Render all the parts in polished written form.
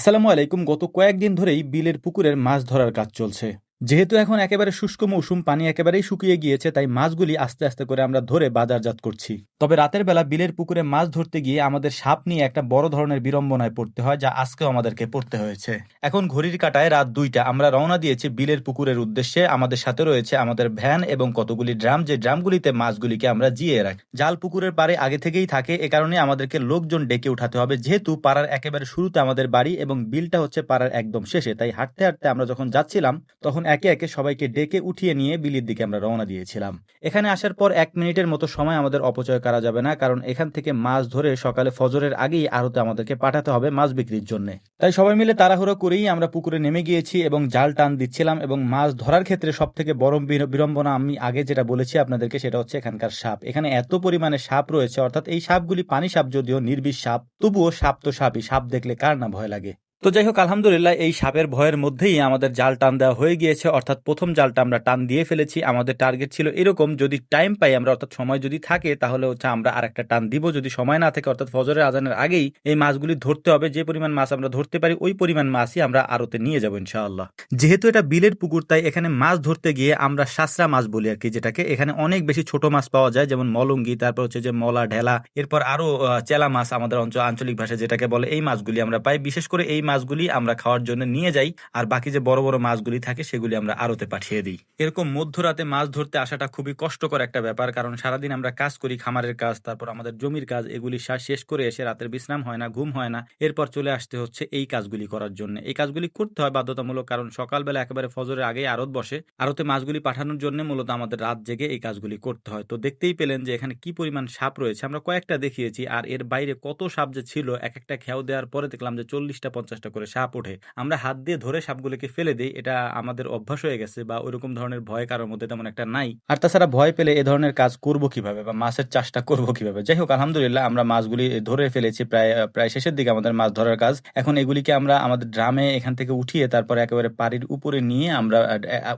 আসসালামু আলাইকুম। গত কয়েকদিন ধরেই বিলের পুকুরের মাছ ধরার কাজ চলছে। যেহেতু এখন একেবারে শুষ্ক মৌসুম, পানি একেবারেই শুকিয়ে গিয়েছে, তাই মাছগুলি আস্তে আস্তে করে আমরা ধরে বাজারজাত করছি। তবে রাতের বেলা বিলের পুকুরে মাছ ধরতে গিয়ে আমাদের সাপ নিয়ে একটা বড় ধরনের বিড়ম্বনায় পড়তে হয়, যা আজকেও আমাদেরকে পড়তে হয়েছে। এখন ঘড়ির কাঁটায় রাত 2টা, আমরা রওনা দিয়েছি বিলের পুকুরের উদ্দেশ্যে। আমাদের সাথে রয়েছে আমাদের ভ্যান এবং কতগুলি ড্রাম, যে ড্রামগুলিতে মাছগুলিকে আমরা জিয়ে রাখি। জাল পুকুরের পাড়ে আগে থেকেই থাকে, এ কারণে আমাদেরকে লোকজন ডেকে উঠাতে হবে, যেহেতু পাড়ার একেবারে শুরুতে আমাদের বাড়ি এবং বিলটা হচ্ছে পাড়ার একদম শেষে। তাই হাঁটতে হাঁটতে আমরা যখন যাচ্ছিলাম, তখন একে একে সবাইকে ডেকে উঠিয়ে নিয়ে বিলের দিকে আমরা রওনা দিয়েছিলাম। এখানে আসার পর 1 মিনিটের মতো সময় আমাদের অপচয় করা যাবে না, কারণ এখান থেকে মাছ ধরে সকালে ফজরের আগেই আড়তে আমাদেরকে পাঠাতে হবে মাছ বিক্রির জন্য। তাই সবাই মিলে তাড়াহুড়ো করেই আমরা পুকুরে নেমে গিয়েছি এবং জাল টান দিচ্ছিলাম। এবং মাছ ধরার ক্ষেত্রে সব থেকে বড় বিড়ম্বনা আমি আগে যেটা বলেছি আপনাদেরকে, সেটা হচ্ছে এখানকার সাপ। এখানে এত পরিমাণে সাপ রয়েছে, অর্থাৎ এই সাপগুলি পানি সাপ, যদিও নির্বিষ সাপ, তবুও সাপ তো সাপই, সাপ দেখলে কার না ভয় লাগে। তো যাই হোক, আলহামদুলিল্লাহ এই সাপের ভয়ের মধ্যেই আমাদের জাল টান দেওয়া হয়ে গিয়েছে, অর্থাৎ প্রথম জালটা আমরা টান দিয়ে ফেলেছি। আমাদের টার্গেট ছিল এরকম, যদি টাইম পাই আমরা, অর্থাৎ সময় যদি থাকে, তাহলে হচ্ছে আমরা আরেকটা টান দিব। যদি সময় না থাকে, অর্থাৎ ফজরের আজানের আগেই এই মাছগুলি ধরতে হবে। যে পরিমাণ মাছ আমরা ধরতে পারি ওই পরিমাণ মাছই আমরা আড়তে নিয়ে যাবো ইনশাআল্লাহ। যেহেতু এটা বিলের পুকুর, তাই এখানে মাছ ধরতে গিয়ে আমরা সাসরা মাছ বলি আর কি, যেটাকে এখানে অনেক বেশি ছোট মাছ পাওয়া যায়, যেমন মলঙ্গি, তারপর হচ্ছে যে মলা, ঢেলা, এরপর আরো চেলা মাছ আমাদের আঞ্চলিক ভাষায় যেটাকে বলে, এই মাছগুলি আমরা পাই। বিশেষ করে এই মাছগুলি আমরা খাওয়ার জন্য নিয়ে যাই, আর বাকি যে বড় বড় মাছগুলি থাকে সেগুলি আমরা আড়তে পাঠিয়ে দিই। এরকম মধ্যরাতে মাছ ধরতে আসাটা খুবই কষ্টকর একটা ব্যাপার, কারণ সারাদিন আমরা কাজ করি, খামারের কাজ, তারপর আমাদের জমির কাজ, এগুলি শেষ করে এসে রাতের বিশ্রাম হয় না, ঘুম হয় না, এরপর চলে আসতে হচ্ছে এই কাজগুলি করার জন্য। এই কাজগুলি করতে হয় বাধ্যতামূলক, কারণ সকালবেলা একেবারে ফজরের আগেই আড়ত বসে। আড়তে মাছগুলি পাঠানোর জন্য মূলত আমাদের রাত জেগে এই কাজগুলি করতে হয়। তো দেখতেই পেলেন যে এখানে কি পরিমাণ সাপ রয়েছে, আমরা কয়েকটা দেখিয়েছি, আর এর বাইরে কত সাপ যে ছিল, এক একটা খেয়াও দেওয়ার পরে দেখলাম যে 40টা 50টা করে সাপ ওঠে। আমরা হাত দিয়ে ধরে সাপগুলোকে ফেলে দিই, এটা আমাদের অভ্যাস হয়ে গেছে, বা ওইরকম ধরনের ভয় কারোর মধ্যে তেমন একটা নাই। আর তাছাড়া ভয় পেলে এ ধরনের কাজ করব কিভাবে, বা মাছের চাষটা করব কিভাবে? যাই হোক, আলহামদুলিল্লাহ আমরা মাছগুলি ধরে ফেলেছি, প্রায় প্রায় শেষের দিকে আমাদের মাছ ধরার কাজ। এখন এগুলিকে আমরা আমাদের ড্রামে এখান থেকে উঠিয়ে তারপরে একেবারে পাড়ির উপরে নিয়ে আমরা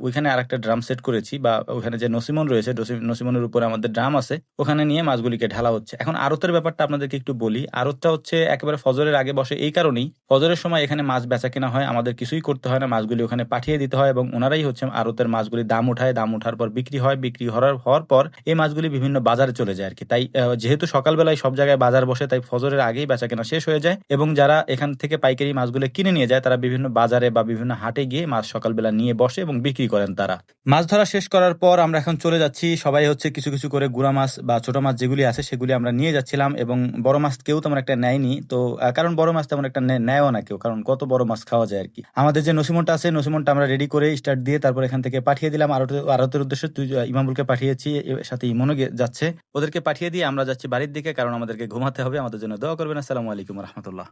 ওইখানে আরেকটা ড্রাম সেট করেছি, বা ওইখানে যে নসিমন রয়েছে, নসিমনের উপরে আমাদের ড্রাম আছে, ওখানে নিয়ে মাছগুলিকে ঢালা হচ্ছে। এখন আড়তের ব্যাপারটা আপনাদেরকে একটু বলি। আড়তটা হচ্ছে একেবারে ফজরের আগে বসে, এই কারণেই ফজরের সময় এখানে মাছ বেচা কেনা হয়, আমাদের কিছুই করতে হয় না, মাছগুলি ওখানে পাঠিয়ে দিতে হয় এবং ওনারাই হচ্ছে আড়তের মাছগুলি দাম উঠায়, দাম উঠার পর বিক্রি হয়, বিক্রি হওয়ার পর এই মাছগুলি বিভিন্ন বাজারে চলে যায় আর কি। তাই যেহেতু সকালবেলায় সব জায়গায় বাজার বসে, তাই ফজরের আগেই বেচা কেনা শেষ হয়ে যায়, এবং যারা এখান থেকে পাইকারি মাছগুলো কিনে নিয়ে যায়, তারা বিভিন্ন বাজারে বা বিভিন্ন হাটে গিয়ে মাছ সকালবেলা নিয়ে বসে এবং বিক্রি করেন তারা। মাছ ধরা শেষ করার পর আমরা এখন চলে যাচ্ছি, সবাই হচ্ছে কিছু কিছু করে গুড়া মাছ বা ছোট মাছ যেগুলি আছে সেগুলি আমরা নিয়ে যাচ্ছিলাম, এবং বড় মাছ কেউ তেমন একটা নেয়নি। তো কারণ বড় মাছ তেমন একটা নেয়ও না কেউ, কারণ কত বড় মাছ খাওয়া যায় আর কি। আমাদের যে নসিমনটা আছে, নসিমনটা আমরা রেডি করে স্টার্ট দিয়ে তারপর এখান থেকে পাঠিয়ে দিলাম আড়তের উদ্দেশ্যে। তুই ইমামুলকে পাঠিয়েছি, এর সাথে ইমনও যাচ্ছে, ওদেরকে পাঠিয়ে দিয়ে আমরা যাচ্ছি বাড়ির দিকে, কারণ আমাদেরকে ঘুমাতে হবে। আমাদের জন্য দোয়া করবেন। আসসালামু আলাইকুম রহমতুল্লাহ।